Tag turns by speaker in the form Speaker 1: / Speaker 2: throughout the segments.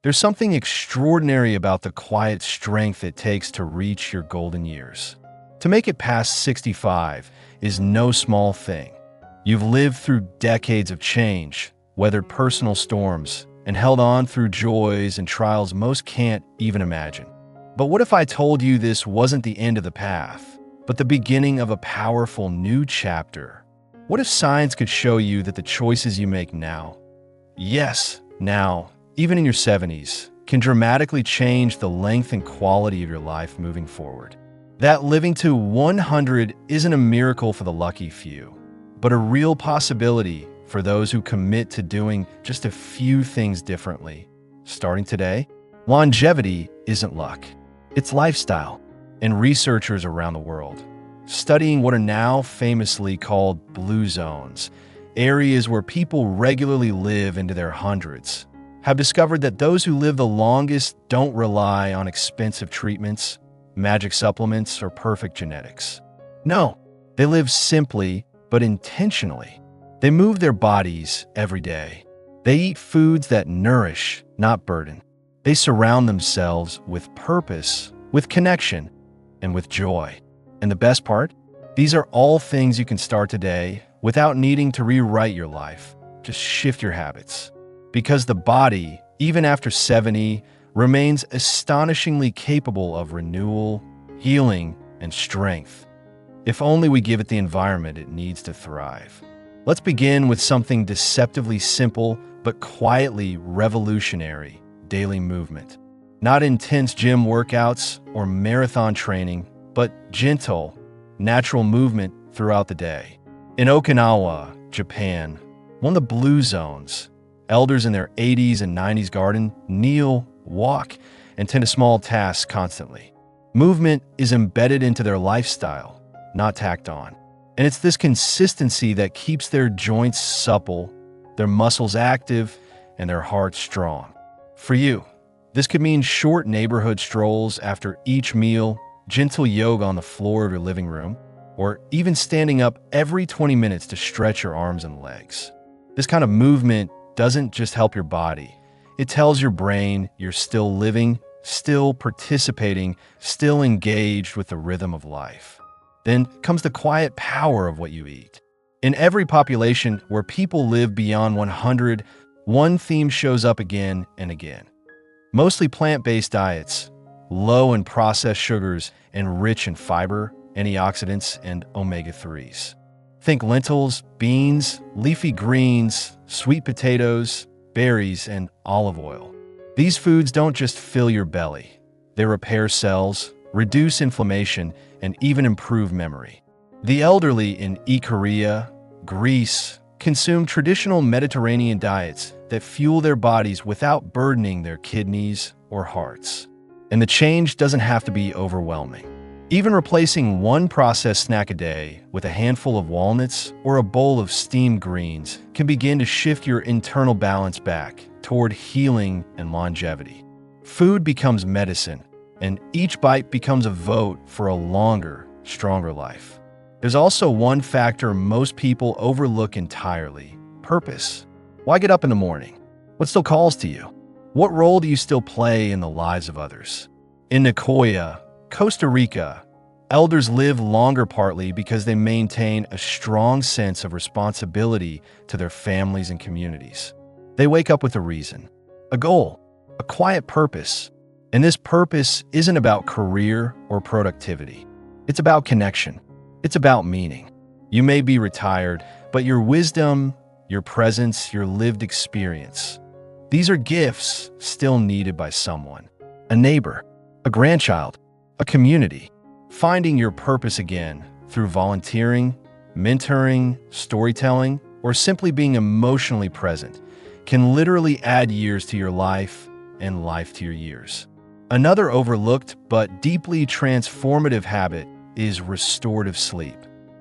Speaker 1: There's something extraordinary about the quiet strength it takes to reach your golden years. To make it past 65 is no small thing. You've lived through decades of change, weathered personal storms, and held on through joys and trials most can't even imagine. But what if I told you this wasn't the end of the path, but the beginning of a powerful new chapter? What if science could show you that the choices you make now, yes, now, even in your 70s, can dramatically change the length and quality of your life moving forward? That living to 100 isn't a miracle for the lucky few, but a real possibility for those who commit to doing just a few things differently. Starting today, longevity isn't luck. It's lifestyle. And researchers around the world, studying what are now famously called blue zones, areas where people regularly live into their hundreds, have discovered that those who live the longest don't rely on expensive treatments, magic supplements, or perfect genetics. No, they live simply but intentionally. They move their bodies every day. They eat foods that nourish, not burden. They surround themselves with purpose, with connection, and with joy. And the best part? These are all things you can start today without needing to rewrite your life. Just shift your habits. Because the body, even after 70, remains astonishingly capable of renewal, healing, and strength. If only we give it the environment it needs to thrive. Let's begin with something deceptively simple but quietly revolutionary: daily movement. Not intense gym workouts or marathon training, but gentle, natural movement throughout the day. In Okinawa, Japan, one of the blue zones, elders in their 80s and 90s garden kneel, walk, and tend to small tasks constantly. Movement is embedded into their lifestyle, not tacked on. And it's this consistency that keeps their joints supple, their muscles active, and their hearts strong. For you, this could mean short neighborhood strolls after each meal, gentle yoga on the floor of your living room, or even standing up every 20 minutes to stretch your arms and legs. This kind of movement doesn't just help your body. It tells your brain you're still living, still participating, still engaged with the rhythm of life. Then comes the quiet power of what you eat. In every population where people live beyond 100, one theme shows up again and again. Mostly plant-based diets, low in processed sugars and rich in fiber, antioxidants, and omega-3s. Think lentils, beans, leafy greens, sweet potatoes, berries, and olive oil. These foods don't just fill your belly. They repair cells, reduce inflammation, and even improve memory. The elderly in Korea, Greece, consume traditional Mediterranean diets that fuel their bodies without burdening their kidneys or hearts. And the change doesn't have to be overwhelming. Even replacing one processed snack a day with a handful of walnuts or a bowl of steamed greens can begin to shift your internal balance back toward healing and longevity. Food becomes medicine, and each bite becomes a vote for a longer, stronger life. There's also one factor most people overlook entirely: purpose. Why get up in the morning? What still calls to you? What role do you still play in the lives of others? In Nicoya, Costa Rica, elders live longer partly because they maintain a strong sense of responsibility to their families and communities. They wake up with a reason, a goal, a quiet purpose. And this purpose isn't about career or productivity. It's about connection. It's about meaning. You may be retired, but your wisdom, your presence, your lived experience, these are gifts still needed by someone. A neighbor, a grandchild, a community. Finding your purpose again through volunteering, mentoring, storytelling, or simply being emotionally present can literally add years to your life and life to your years. Another overlooked but deeply transformative habit is restorative sleep.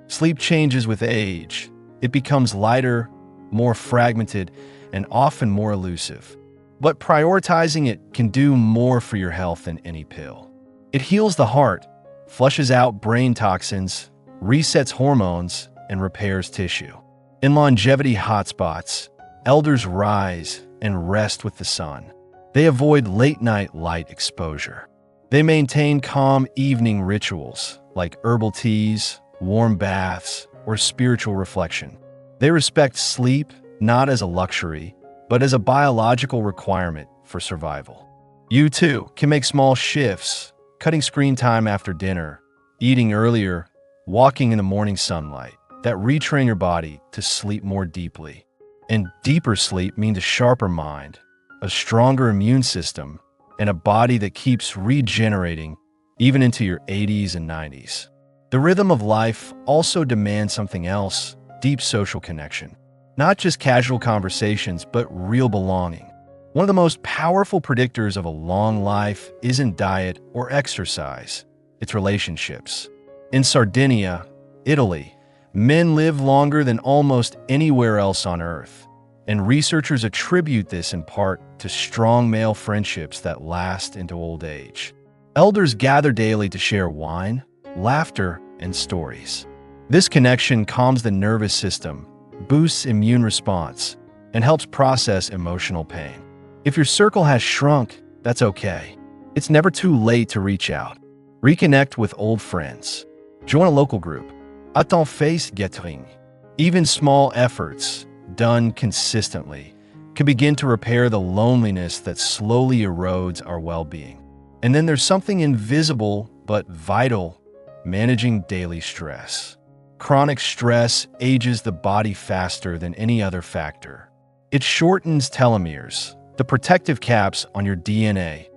Speaker 1: Sleep changes with age. It becomes lighter, more fragmented, and often more elusive. But prioritizing it can do more for your health than any pill. It heals the heart, flushes out brain toxins, resets hormones, and repairs tissue. In longevity hotspots, elders rise and rest with the sun. They avoid late-night light exposure. They maintain calm evening rituals like herbal teas, warm baths, or spiritual reflection. They respect sleep not as a luxury, but as a biological requirement for survival. You too can make small shifts, cutting screen time after dinner, eating earlier, walking in the morning sunlight, that retrain your body to sleep more deeply. And deeper sleep means a sharper mind, a stronger immune system, and a body that keeps regenerating even into your 80s and 90s. The rhythm of life also demands something else: deep social connection. Not just casual conversations, but real belonging. One of the most powerful predictors of a long life isn't diet or exercise, it's relationships. In Sardinia, Italy, men live longer than almost anywhere else on Earth, and researchers attribute this in part to strong male friendships that last into old age. Elders gather daily to share wine, laughter, and stories. This connection calms the nervous system, boosts immune response, and helps process emotional pain. If your circle has shrunk, that's okay. It's never too late to reach out. Reconnect with old friends. Join a local group. Attends face gathering. Even small efforts, done consistently, can begin to repair the loneliness that slowly erodes our well-being. And then there's something invisible but vital: managing daily stress. Chronic stress ages the body faster than any other factor. It shortens telomeres, the protective caps on your DNA,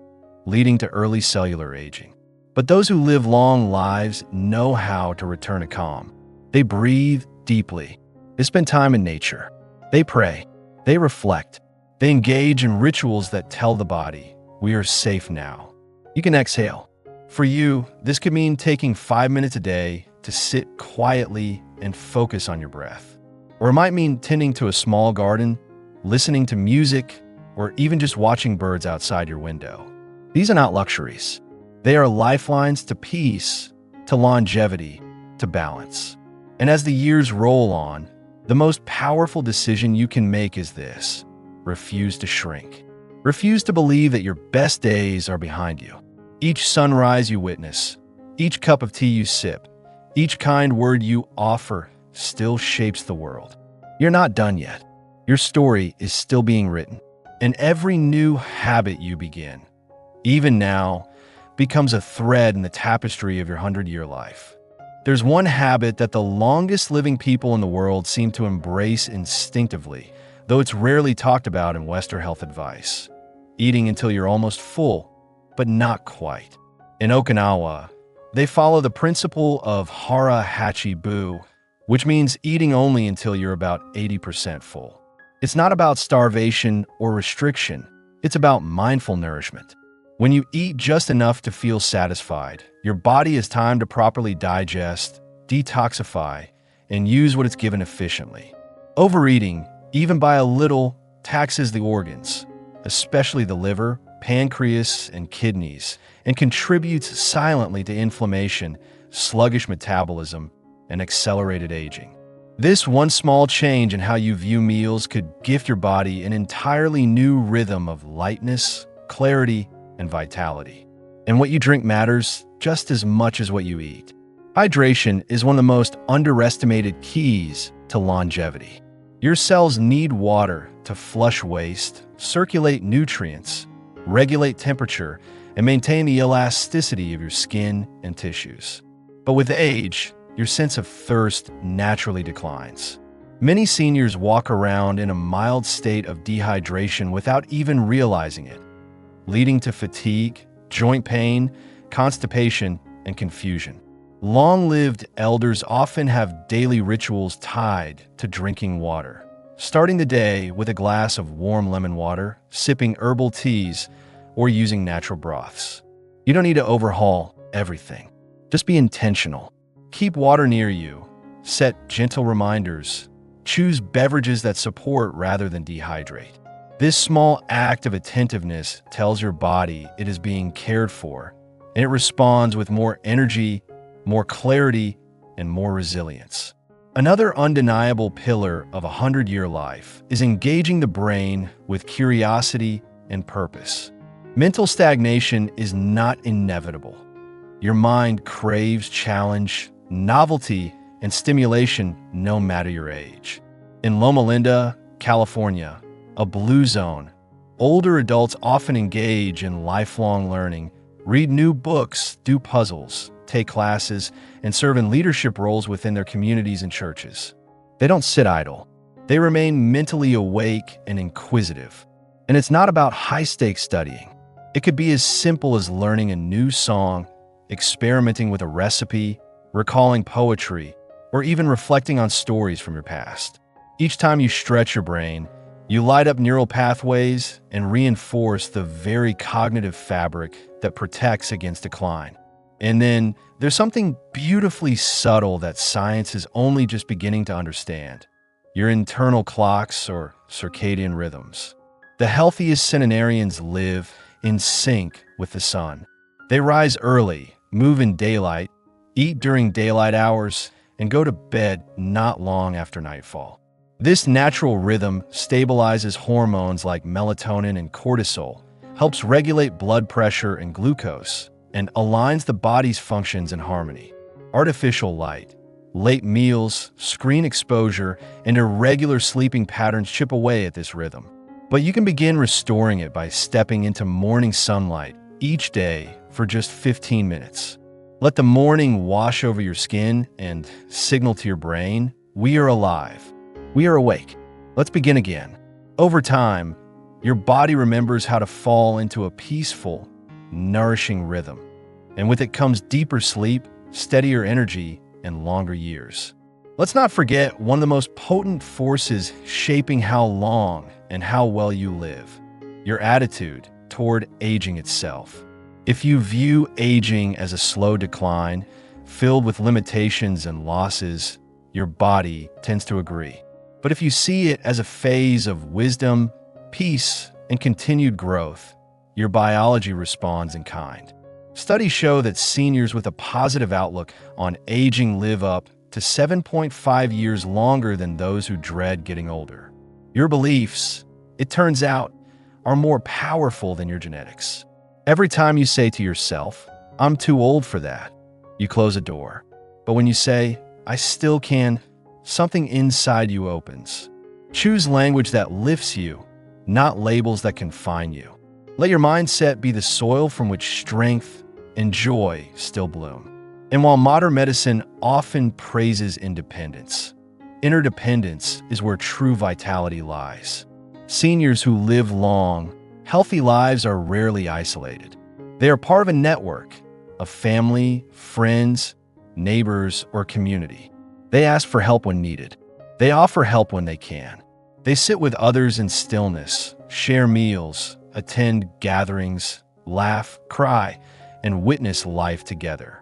Speaker 1: leading to early cellular aging. But those who live long lives know how to return to calm. They breathe deeply. They spend time in nature. They pray. They reflect. They engage in rituals that tell the body, we are safe now. You can exhale. For you, this could mean taking 5 minutes a day to sit quietly and focus on your breath. Or it might mean tending to a small garden, listening to music, or even just watching birds outside your window. These are not luxuries. They are lifelines to peace, to longevity, to balance. And as the years roll on, the most powerful decision you can make is this: refuse to shrink. Refuse to believe that your best days are behind you. Each sunrise you witness, each cup of tea you sip, each kind word you offer still shapes the world. You're not done yet. Your story is still being written. And every new habit you begin, even now, becomes a thread in the tapestry of your 100-year life. There's one habit that the longest living people in the world seem to embrace instinctively, though it's rarely talked about in Western health advice: eating until you're almost full, but not quite. In Okinawa, they follow the principle of hara hachi bu, which means eating only until you're about 80% full. It's not about starvation or restriction. It's about mindful nourishment. When you eat just enough to feel satisfied, your body has time to properly digest, detoxify, and use what it's given efficiently. Overeating, even by a little, taxes the organs, especially the liver, pancreas, and kidneys, and contributes silently to inflammation, sluggish metabolism, and accelerated aging. This one small change in how you view meals could gift your body an entirely new rhythm of lightness, clarity, and vitality. And what you drink matters just as much as what you eat. Hydration is one of the most underestimated keys to longevity. Your cells need water to flush waste, circulate nutrients, regulate temperature, and maintain the elasticity of your skin and tissues. But with age, your sense of thirst naturally declines. Many seniors walk around in a mild state of dehydration without even realizing it, leading to fatigue, joint pain, constipation, and confusion. Long-lived elders often have daily rituals tied to drinking water, starting the day with a glass of warm lemon water, sipping herbal teas, or using natural broths. You don't need to overhaul everything. Just be intentional. Keep water near you. Set gentle reminders. Choose beverages that support rather than dehydrate. This small act of attentiveness tells your body it is being cared for, and it responds with more energy, more clarity, and more resilience. Another undeniable pillar of a 100-year life is engaging the brain with curiosity and purpose. Mental stagnation is not inevitable. Your mind craves challenge, novelty, and stimulation no matter your age. In Loma Linda, California, a blue zone, older adults often engage in lifelong learning, read new books, do puzzles, take classes, and serve in leadership roles within their communities and churches. They don't sit idle. They remain mentally awake and inquisitive. And it's not about high-stakes studying. It could be as simple as learning a new song, experimenting with a recipe, recalling poetry, or even reflecting on stories from your past. Each time you stretch your brain, you light up neural pathways and reinforce the very cognitive fabric that protects against decline. And then there's something beautifully subtle that science is only just beginning to understand: your internal clocks or circadian rhythms. The healthiest centenarians live in sync with the sun. They rise early, move in daylight, eat during daylight hours, and go to bed not long after nightfall. This natural rhythm stabilizes hormones like melatonin and cortisol, helps regulate blood pressure and glucose, and aligns the body's functions in harmony. Artificial light, late meals, screen exposure, and irregular sleeping patterns chip away at this rhythm. But you can begin restoring it by stepping into morning sunlight each day for just 15 minutes. Let the morning wash over your skin and signal to your brain, we are alive. We are awake. Let's begin again. Over time, your body remembers how to fall into a peaceful, nourishing rhythm. And with it comes deeper sleep, steadier energy, and longer years. Let's not forget one of the most potent forces shaping how long and how well you live: your attitude toward aging itself. If you view aging as a slow decline, filled with limitations and losses, your body tends to agree. But if you see it as a phase of wisdom, peace, and continued growth, your biology responds in kind. Studies show that seniors with a positive outlook on aging live up to 7.5 years longer than those who dread getting older. Your beliefs, it turns out, are more powerful than your genetics. Every time you say to yourself, "I'm too old for that," you close a door. But when you say, "I still can," something inside you opens. Choose language that lifts you, not labels that confine you. Let your mindset be the soil from which strength and joy still bloom. And while modern medicine often praises independence, interdependence is where true vitality lies. Seniors who live long, healthy lives are rarely isolated. They are part of a network of family, friends, neighbors, or community. They ask for help when needed. They offer help when they can. They sit with others in stillness, share meals, attend gatherings, laugh, cry, and witness life together.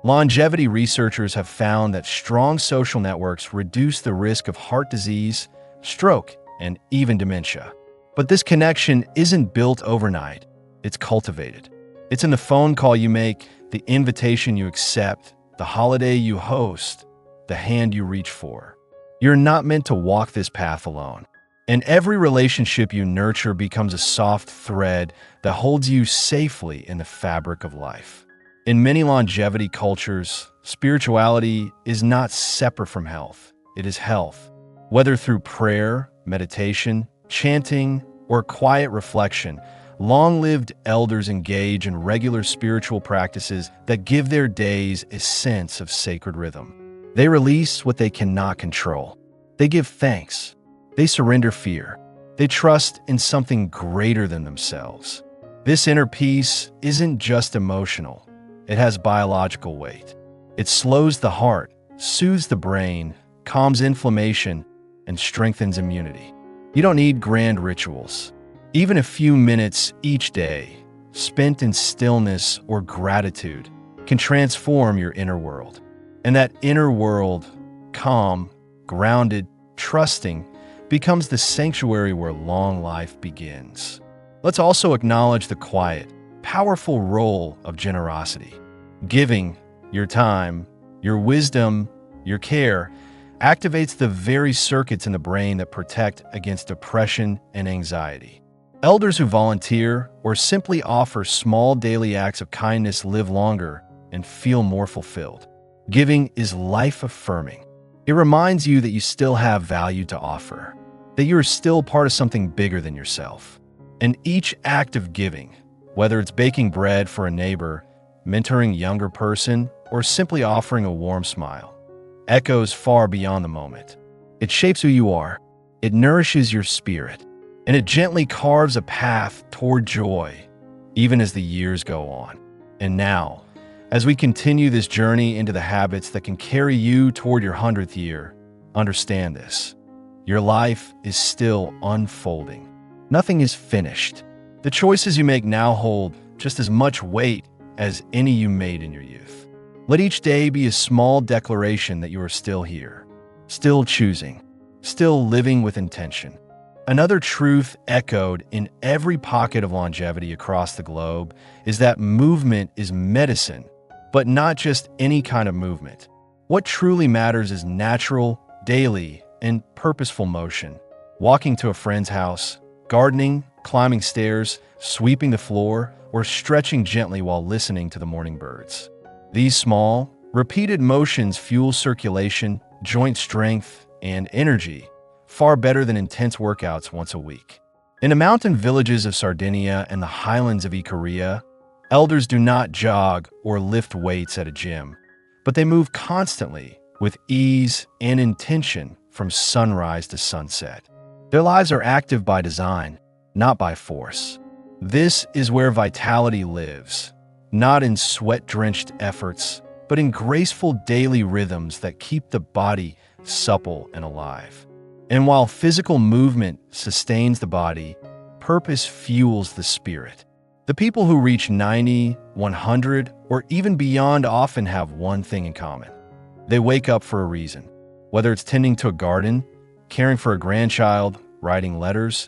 Speaker 1: Longevity researchers have found that strong social networks reduce the risk of heart disease, stroke, and even dementia. But this connection isn't built overnight. It's cultivated. It's in the phone call you make, the invitation you accept, the holiday you host, the hand you reach for. You're not meant to walk this path alone. And every relationship you nurture becomes a soft thread that holds you safely in the fabric of life. In many longevity cultures, spirituality is not separate from health. It is health. Whether through prayer, meditation, chanting, or quiet reflection, long-lived elders engage in regular spiritual practices that give their days a sense of sacred rhythm. They release what they cannot control. They give thanks. They surrender fear. They trust in something greater than themselves. This inner peace isn't just emotional. It has biological weight. It slows the heart, soothes the brain, calms inflammation, and strengthens immunity. You don't need grand rituals. Even a few minutes each day, spent in stillness or gratitude, can transform your inner world. And that inner world, calm, grounded, trusting, becomes the sanctuary where long life begins. Let's also acknowledge the quiet, powerful role of generosity. Giving your time, your wisdom, your care activates the very circuits in the brain that protect against depression and anxiety. Elders who volunteer or simply offer small daily acts of kindness live longer and feel more fulfilled. Giving is life-affirming. It reminds you that you still have value to offer, that you are still part of something bigger than yourself. And each act of giving, whether it's baking bread for a neighbor, mentoring a younger person, or simply offering a warm smile, echoes far beyond the moment. It shapes who you are, it nourishes your spirit, and it gently carves a path toward joy, even as the years go on. And now, as we continue this journey into the habits that can carry you toward your 100th year, understand this. Your life is still unfolding. Nothing is finished. The choices you make now hold just as much weight as any you made in your youth. Let each day be a small declaration that you are still here, still choosing, still living with intention. Another truth echoed in every pocket of longevity across the globe is that movement is medicine, but not just any kind of movement. What truly matters is natural, daily, and purposeful motion. Walking to a friend's house, gardening, climbing stairs, sweeping the floor, or stretching gently while listening to the morning birds. These small, repeated motions fuel circulation, joint strength, and energy, far better than intense workouts once a week. In the mountain villages of Sardinia and the highlands of Ikaria, elders do not jog or lift weights at a gym, but they move constantly with ease and intention from sunrise to sunset. Their lives are active by design, not by force. This is where vitality lives, not in sweat-drenched efforts, but in graceful daily rhythms that keep the body supple and alive. And while physical movement sustains the body, purpose fuels the spirit. The people who reach 90, 100, or even beyond often have one thing in common. They wake up for a reason. Whether it's tending to a garden, caring for a grandchild, writing letters,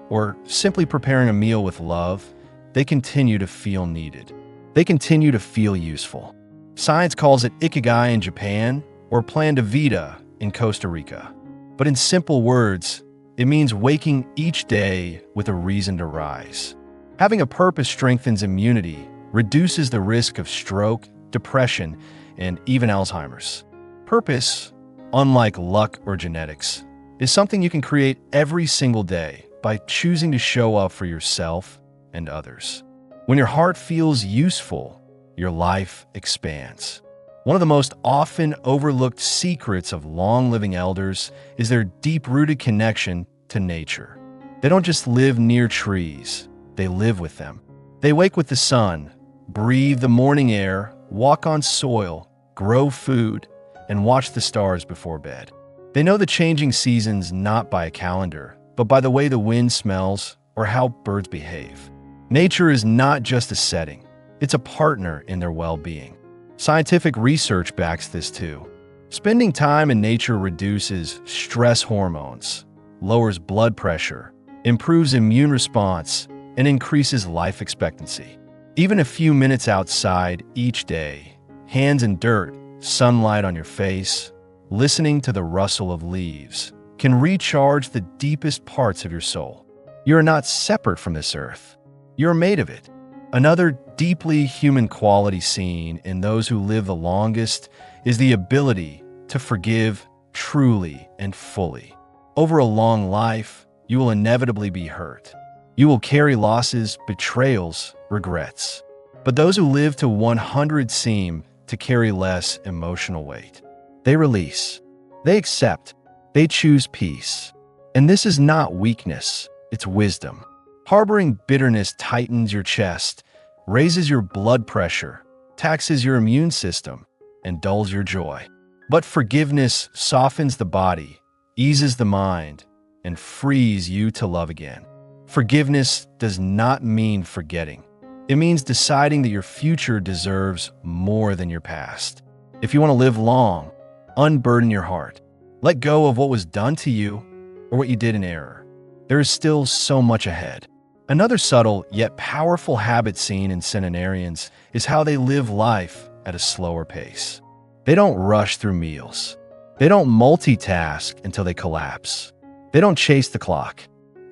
Speaker 1: or simply preparing a meal with love, they continue to feel needed. They continue to feel useful. Science calls it ikigai in Japan or plan de vida in Costa Rica. But in simple words, it means waking each day with a reason to rise. Having a purpose strengthens immunity, reduces the risk of stroke, depression, and even Alzheimer's. Purpose, unlike luck or genetics, is something you can create every single day by choosing to show up for yourself and others. When your heart feels useful, your life expands. One of the most often overlooked secrets of long-living elders is their deep-rooted connection to nature. They don't just live near trees, they live with them. They wake with the sun, breathe the morning air, walk on soil, grow food, and watch the stars before bed. They know the changing seasons not by a calendar, but by the way the wind smells or how birds behave. Nature is not just a setting, it's a partner in their well-being. Scientific research backs this too. Spending time in nature reduces stress hormones, lowers blood pressure, improves immune response, and increases life expectancy. Even a few minutes outside each day, hands in dirt, sunlight on your face, listening to the rustle of leaves, can recharge the deepest parts of your soul. You are not separate from this earth. You are made of it. Another deeply human quality seen in those who live the longest is the ability to forgive truly and fully. Over a long life, you will inevitably be hurt. You will carry losses, betrayals, regrets. But those who live to 100 seem to carry less emotional weight. They release. They accept. They choose peace. And this is not weakness, it's wisdom. Harboring bitterness tightens your chest, raises your blood pressure, taxes your immune system, and dulls your joy. But forgiveness softens the body, eases the mind, and frees you to love again. Forgiveness does not mean forgetting. It means deciding that your future deserves more than your past. If you want to live long, unburden your heart. Let go of what was done to you or what you did in error. There is still so much ahead. Another subtle yet powerful habit seen in centenarians is how they live life at a slower pace. They don't rush through meals. They don't multitask until they collapse. They don't chase the clock.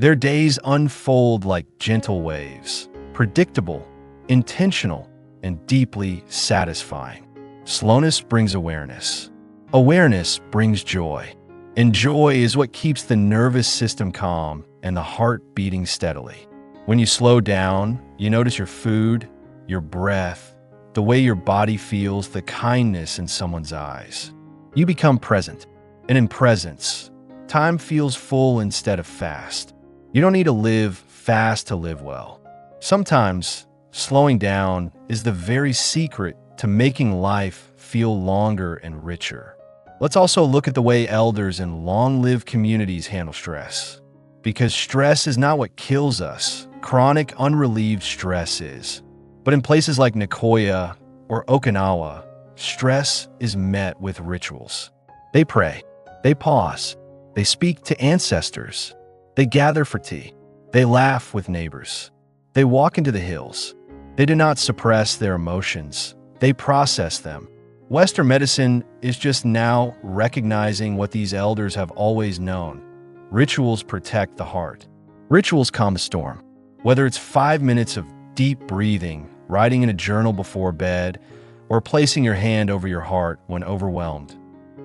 Speaker 1: Their days unfold like gentle waves, predictable, intentional, and deeply satisfying. Slowness brings awareness. Awareness brings joy. And joy is what keeps the nervous system calm and the heart beating steadily. When you slow down, you notice your food, your breath, the way your body feels, the kindness in someone's eyes. You become present. And in presence, time feels full instead of fast. You don't need to live fast to live well. Sometimes, slowing down is the very secret to making life feel longer and richer. Let's also look at the way elders in long-lived communities handle stress. Because stress is not what kills us. Chronic, unrelieved stress is. But in places like Nicoya or Okinawa, stress is met with rituals. They pray. They pause. They speak to ancestors. They gather for tea. They laugh with neighbors. They walk into the hills. They do not suppress their emotions. They process them. Western medicine is just now recognizing what these elders have always known. Rituals protect the heart. Rituals calm a storm. Whether it's 5 minutes of deep breathing, writing in a journal before bed, or placing your hand over your heart when overwhelmed.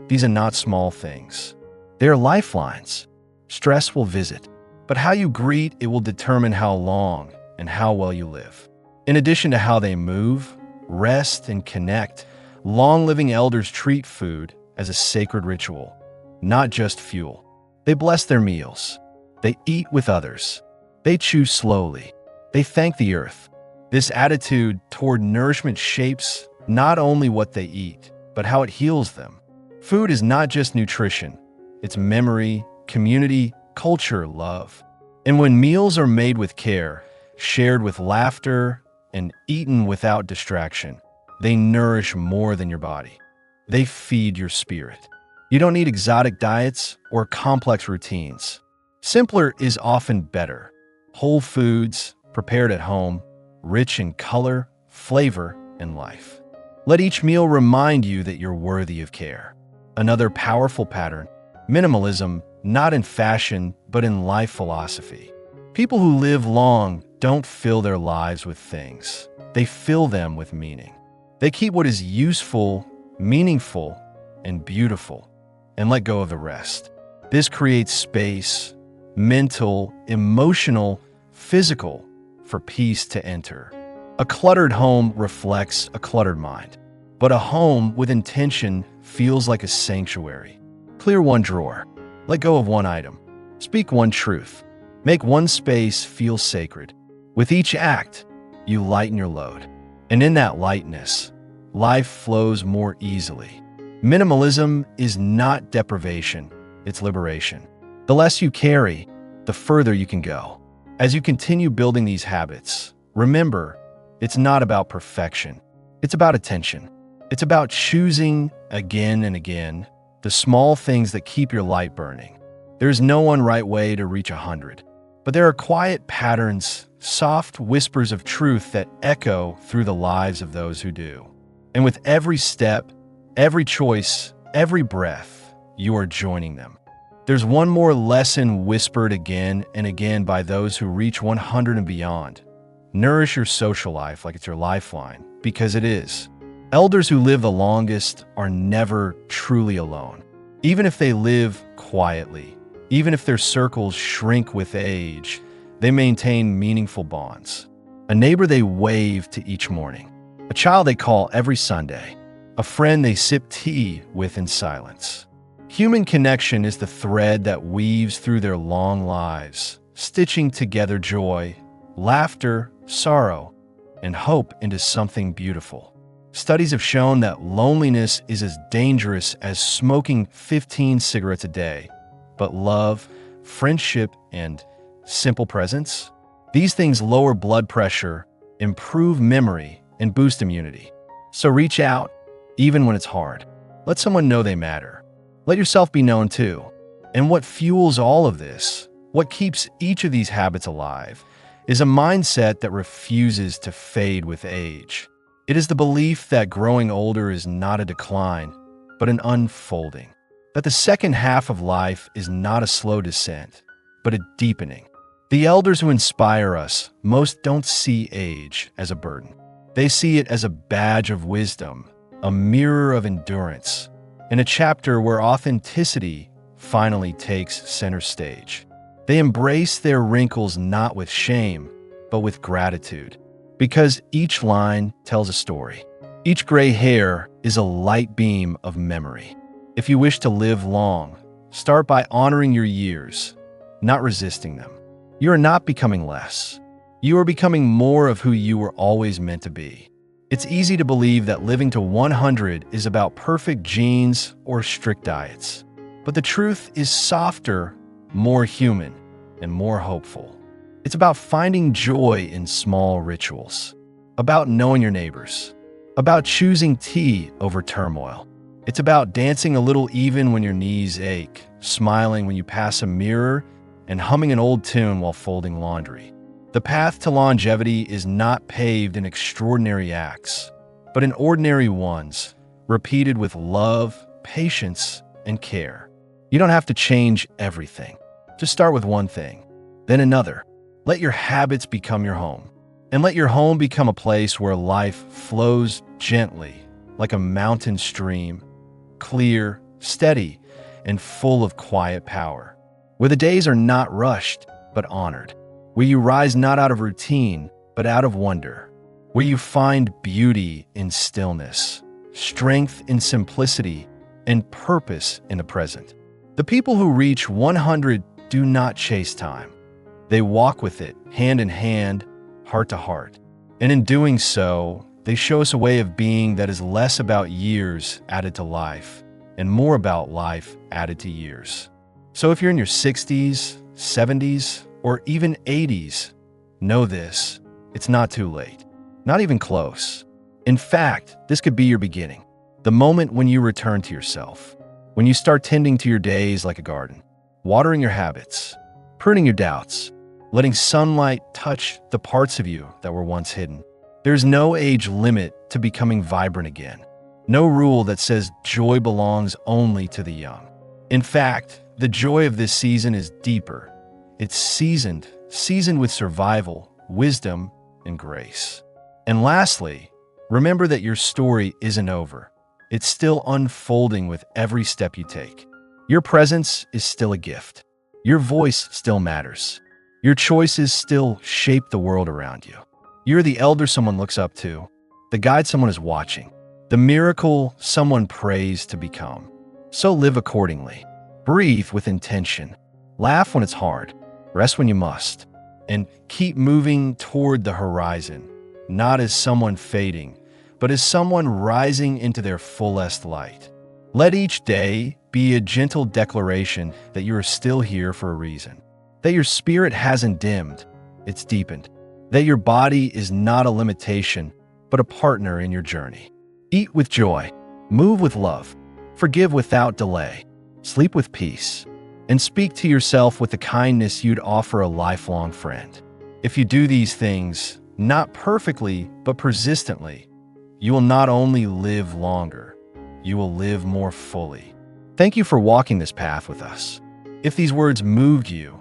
Speaker 1: These are not small things. They are lifelines. Stress will visit, but how you greet it will determine how long and how well you live. In addition to how they move, rest, and connect, long-living elders treat food as a sacred ritual, not just fuel. They bless their meals. They eat with others. They chew slowly. They thank the earth. This attitude toward nourishment shapes not only what they eat, but how it heals them. Food is not just nutrition. It's memory, community, culture, love. And when meals are made with care, shared with laughter, and eaten without distraction, they nourish more than your body. They feed your spirit. You don't need exotic diets or complex routines. Simpler is often better. Whole foods, prepared at home, rich in color, flavor, and life. Let each meal remind you that you're worthy of care. Another powerful pattern, minimalism, not in fashion, but in life philosophy. People who live long don't fill their lives with things. They fill them with meaning. They keep what is useful, meaningful, and beautiful, and let go of the rest. This creates space, mental, emotional, physical, for peace to enter. A cluttered home reflects a cluttered mind, but a home with intention feels like a sanctuary. Clear one drawer. Let go of one item. Speak one truth. Make one space feel sacred. With each act, you lighten your load. And in that lightness, life flows more easily. Minimalism is not deprivation, it's liberation. The less you carry, the further you can go. As you continue building these habits, remember, it's not about perfection. It's about attention. It's about choosing again and again the small things that keep your light burning. There's no one right way to reach 100, but there are quiet patterns, soft whispers of truth that echo through the lives of those who do. And with every step, every choice, every breath, you are joining them. There's one more lesson whispered again and again by those who reach 100 and beyond. Nourish your social life like it's your lifeline, because it is. Elders who live the longest are never truly alone. Even if they live quietly, even if their circles shrink with age, they maintain meaningful bonds. A neighbor they wave to each morning, a child they call every Sunday, a friend they sip tea with in silence. Human connection is the thread that weaves through their long lives, stitching together joy, laughter, sorrow, and hope into something beautiful. Studies have shown that loneliness is as dangerous as smoking 15 cigarettes a day, but love, friendship, and simple presence, these things lower blood pressure, improve memory, and boost immunity. So reach out, even when it's hard. Let someone know they matter. Let yourself be known too. And what fuels all of this, what keeps each of these habits alive, is a mindset that refuses to fade with age. It is the belief that growing older is not a decline, but an unfolding. That the second half of life is not a slow descent, but a deepening. The elders who inspire us most don't see age as a burden. They see it as a badge of wisdom, a mirror of endurance, and a chapter where authenticity finally takes center stage. They embrace their wrinkles not with shame, but with gratitude, because each line tells a story. Each gray hair is a light beam of memory. If you wish to live long, start by honoring your years, not resisting them. You are not becoming less. You are becoming more of who you were always meant to be. It's easy to believe that living to 100 is about perfect genes or strict diets. But the truth is softer, more human, and more hopeful. It's about finding joy in small rituals, about knowing your neighbors, about choosing tea over turmoil. It's about dancing a little even when your knees ache, smiling when you pass a mirror, and humming an old tune while folding laundry. The path to longevity is not paved in extraordinary acts, but in ordinary ones, repeated with love, patience, and care. You don't have to change everything. Just start with one thing, then another. Let your habits become your home, and let your home become a place where life flows gently, like a mountain stream, clear, steady, and full of quiet power, where the days are not rushed, but honored, where you rise not out of routine, but out of wonder, where you find beauty in stillness, strength in simplicity, and purpose in the present. The people who reach 100 do not chase time. They walk with it, hand in hand, heart to heart. And in doing so, they show us a way of being that is less about years added to life and more about life added to years. So if you're in your 60s, 70s, or even 80s, know this, it's not too late. Not even close. In fact, this could be your beginning. The moment when you return to yourself. When you start tending to your days like a garden. Watering your habits. Pruning your doubts. Letting sunlight touch the parts of you that were once hidden. There's no age limit to becoming vibrant again. No rule that says joy belongs only to the young. In fact, the joy of this season is deeper. It's seasoned with survival, wisdom, and grace. And lastly, remember that your story isn't over. It's still unfolding with every step you take. Your presence is still a gift. Your voice still matters. Your choices still shape the world around you. You're the elder someone looks up to, the guide someone is watching, the miracle someone prays to become. So live accordingly. Breathe with intention. Laugh when it's hard. Rest when you must. And keep moving toward the horizon, not as someone fading, but as someone rising into their fullest light. Let each day be a gentle declaration that you are still here for a reason. That your spirit hasn't dimmed, it's deepened. That your body is not a limitation, but a partner in your journey. Eat with joy, move with love, forgive without delay, sleep with peace, and speak to yourself with the kindness you'd offer a lifelong friend. If you do these things, not perfectly, but persistently, you will not only live longer, you will live more fully. Thank you for walking this path with us. If these words moved you,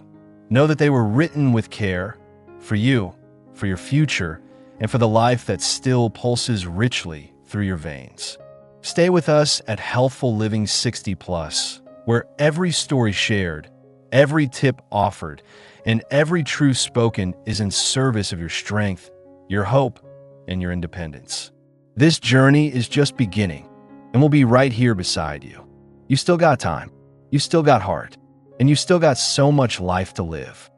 Speaker 1: know that they were written with care for you, for your future, and for the life that still pulses richly through your veins. Stay with us at Healthful Living 60+, where every story shared, every tip offered, and every truth spoken is in service of your strength, your hope, and your independence. This journey is just beginning, and we'll be right here beside you. You still got time, you still got heart, and you still got so much life to live.